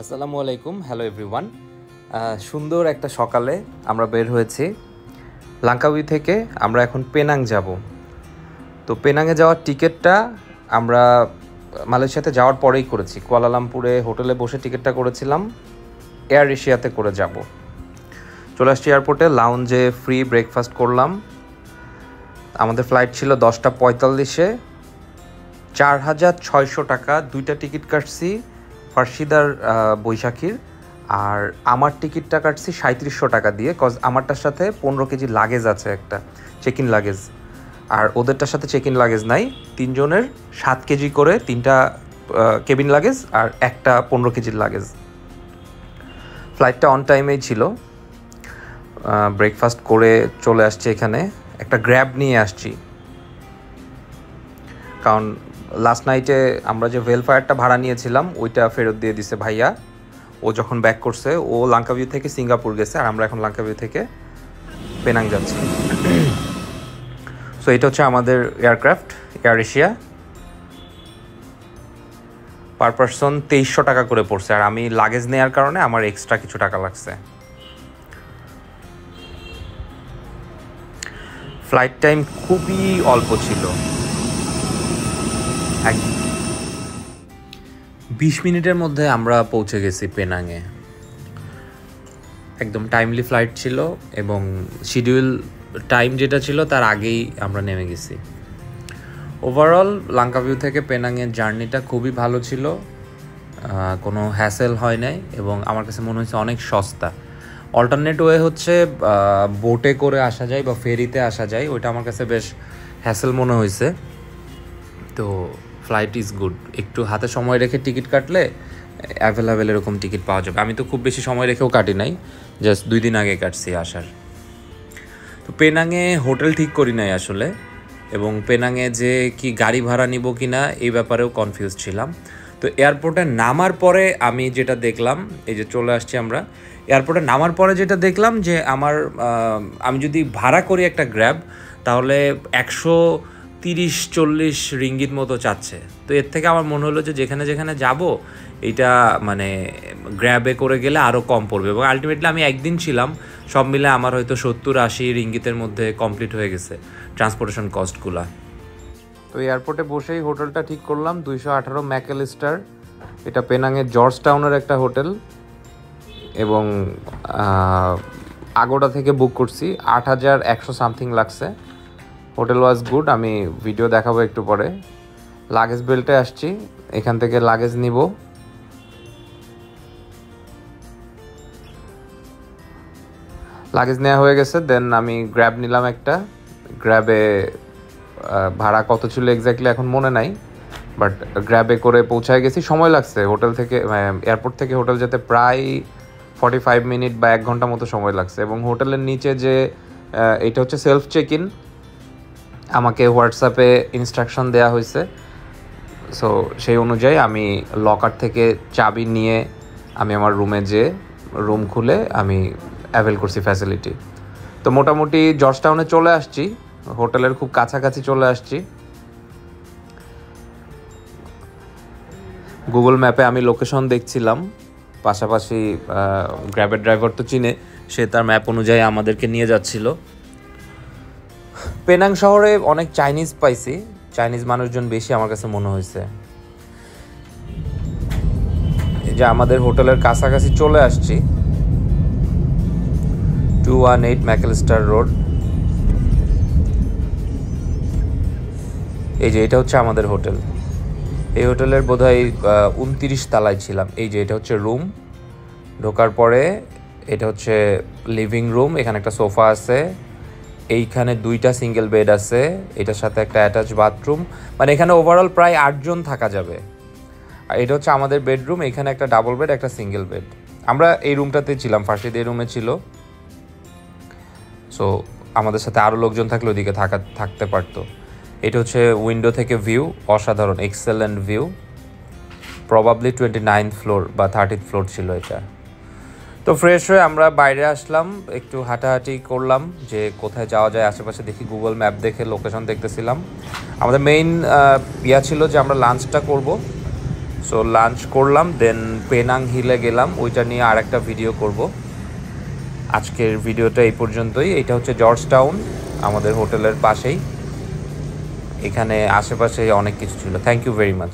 আসসালামু আলাইকুম, hello everyone. সুন্দর একটা সকালে আমরা বের হয়েছি লাঙ্কাউই থেকে। আমরা এখন পেনাং যাব। তো পেনাংয়ে যাওয়ার টিকিটটা আমরা মালয়েশিয়াতে যাওয়ার পরেই করেছি। কুয়ালালামপুরে হোটেলে বসে টিকিটটা করেছিলাম, এয়ার এশিয়াতে করে যাব। চলে আসছি এয়ারপোর্টে, লাউঞ্জে ফ্রি ব্রেকফাস্ট করলাম। আমাদের ফ্লাইট ছিল 10:45-এ। 4,600 টাকা দুইটা টিকিট কাটছি, ফার্সিদার বৈশাখীর। আর আমার টিকিটটা কাটছি 3700 টাকা দিয়ে, কজ আমারটার সাথে 15 কেজি লাগেজ আছে, একটা চেক ইন লাগেজ। আর ওদেরটার সাথে চেক ইন লাগেজ নাই। তিনজনের 7 কেজি করে, তিনটা কেবিন লাগেজ আর একটা 15 কেজির লাগেজ। ফ্লাইটটা অন টাইমেই ছিল। ব্রেকফাস্ট করে চলে আসছি এখানে। একটা গ্র্যাব নিয়ে আসছি, কারণ লাস্ট নাইটে আমরা যে ভেলফায়ারটা ভাড়া নিয়েছিলাম ওইটা ফেরত দিয়ে দিছে ভাইয়া। ও যখন ব্যাক করছে, ও লাঙ্কাভিউ থেকে সিঙ্গাপুর গেছে, আর আমরা এখন লাঙ্কাভিউ থেকে পেনাং যাচ্ছি। সো এটা হচ্ছে আমাদের aircraft, air Asia. Per person 2300 টাকা করে পড়ছে, আর আমি লাগেজ নেওয়ার কারণে আমার এক্সট্রা কিছু টাকা লাগছে। ফ্লাইট টাইম খুবই অল্প ছিল, 20 মিনিটের মধ্যে আমরা পৌঁছে গেছি পেনাংয়ে। একদম টাইমলি ফ্লাইট ছিল, এবং শিডিউল টাইম যেটা ছিল তার আগেই আমরা নেমে গেছি। ওভারঅল লাঙ্কাভিউ থেকে পেনাংয়ের জার্নিটা খুবই ভালো ছিল, কোনো হ্যাসেল হয় নাই, এবং আমার কাছে মনে হয়েছে অনেক সস্তা। অল্টারনেট ওয়ে হচ্ছে বোটে করে আসা যায় বা ফেরিতে আসা যায়, ওইটা আমার কাছে বেশ হ্যাসেল মনে হয়েছে। তো ফ্লাইট ইজ গুড। একটু হাতে সময় রেখে টিকিট কাটলে অ্যাভেলেবেল এরকম টিকিট পাওয়া যাবে। আমি তো খুব বেশি সময় রেখেও কাটি নাই, জাস্ট 2 দিন আগে কাটছি আসার। তো পেনাংয়ে হোটেল ঠিক করি নাই আসলে, এবং পেনাংয়ে যে কি গাড়ি ভাড়া নিব কি না এই ব্যাপারেও কনফিউজ ছিলাম। তো এয়ারপোর্টে নামার পরে আমি যেটা দেখলাম, এই যে চলে আসছি আমরা এয়ারপোর্টে নামার পরে যেটা দেখলাম যে আমি যদি ভাড়া করি একটা গ্র্যাব, তাহলে 130-40 রিঙ্গিত মতো চাচ্ছে। তো এর থেকে আমার মনে হলো যে যেখানে যেখানে যাব এইটা মানে গ্র্যাবে করে গেলে আরও কম পড়বে, এবং আলটিমেটলি আমি একদিন ছিলাম, সব মিলে আমার হয়তো 70-80 রিঙ্গিতের মধ্যে কমপ্লিট হয়ে গেছে ট্রান্সপোর্টেশন কস্টগুলা। তো এয়ারপোর্টে বসেই হোটেলটা ঠিক করলাম, 218 ম্যাকঅ্যালিস্টার। এটা পেনাংয়ের জর্জ টাউনের একটা হোটেল, এবং আগোড়া থেকে বুক করছি। 8100 সামথিং লাগছে। হোটেল ওয়াজ গুড, আমি ভিডিও দেখাবো একটু পরে। লাগেজ বেল্টে আসছি, এখান থেকে লাগেজ নিব। লাগেজ নেওয়া হয়ে গেছে, দেন আমি গ্র্যাব নিলাম একটা। গ্র্যাবে ভাড়া কত ছিল এক্স্যাক্টলি এখন মনে নাই, বাট গ্র্যাবে করে পৌঁছায় গেছি। সময় লাগছে হোটেল থেকে, এয়ারপোর্ট থেকে হোটেল যেতে প্রায় 45 মিনিট বা 1 ঘন্টা মতো সময় লাগছে। এবং হোটেলের নিচে যে এটা হচ্ছে সেলফ চেক ইন, আমাকে হোয়াটসঅ্যাপে ইনস্ট্রাকশন দেওয়া হয়েছে। সো সেই অনুযায়ী আমি লকার থেকে চাবি নিয়ে আমি আমার রুমে যেয়ে রুম খুলে আমি অ্যাভেল করছি ফ্যাসিলিটি। তো মোটামুটি জর্জ টাউনে চলে আসছি, হোটেলের খুব কাছাকাছি চলে আসছি। গুগল ম্যাপে আমি লোকেশন দেখছিলাম, পাশাপাশি গ্র্যাবের ড্রাইভার তো চিনে, সে তার ম্যাপ অনুযায়ী আমাদেরকে নিয়ে যাচ্ছিল। পেনাং শহরে অনেক চাইনিজ পাইছি, চাইনিজ মানুষজন বেশি আমার কাছে মনে হয়েছে। এই যে আমাদের হোটেলের কাছাকাছি চলে আসছি, 218 ম্যাকঅ্যালিস্টার রোড। এই যে এটা হচ্ছে আমাদের হোটেল। এই হোটেলের বোধহয় 29 তলায় ছিলাম। এই যে এটা হচ্ছে রুম, ঢোকার পরে এটা হচ্ছে লিভিং রুম। এখানে একটা সোফা আছে, এইখানে 2টা সিঙ্গেল বেড আছে, এটার সাথে একটা অ্যাটাচ বাথরুম। মানে এখানে ওভারঅল প্রায় 8 জন থাকা যাবে। আর এটা হচ্ছে আমাদের বেডরুম, এখানে একটা ডাবল বেড, একটা সিঙ্গেল বেড। আমরা এই রুমটাতে ছিলাম, ফার্স্টে এই রুমে ছিল। সো আমাদের সাথে আরও লোকজন থাকলে ওদিকে থাকতে পারতো। এটা হচ্ছে উইন্ডো থেকে ভিউ, অসাধারণ, excellent view. Probably 29th floor বা 30th ফ্লোর ছিল এটা। তো ফ্রেশ হয়ে আমরা বাইরে আসলাম, একটু হাঁটাহাঁটি করলাম যে কোথায় যাওয়া যায় আশেপাশে। দেখি গুগল ম্যাপ দেখে লোকেশন দেখতেছিলাম। আমাদের মেইন ছিল যে আমরা লাঞ্চটা করব সো লাঞ্চ করলাম, দেন পেনাং হিলে গেলাম, ওইটা নিয়ে আর একটা ভিডিও করব। আজকের ভিডিওটা এই পর্যন্তই। এটা হচ্ছে জর্জ টাউন, আমাদের হোটেলের পাশেই। এখানে আশেপাশে অনেক কিছু ছিল। Thank you very much.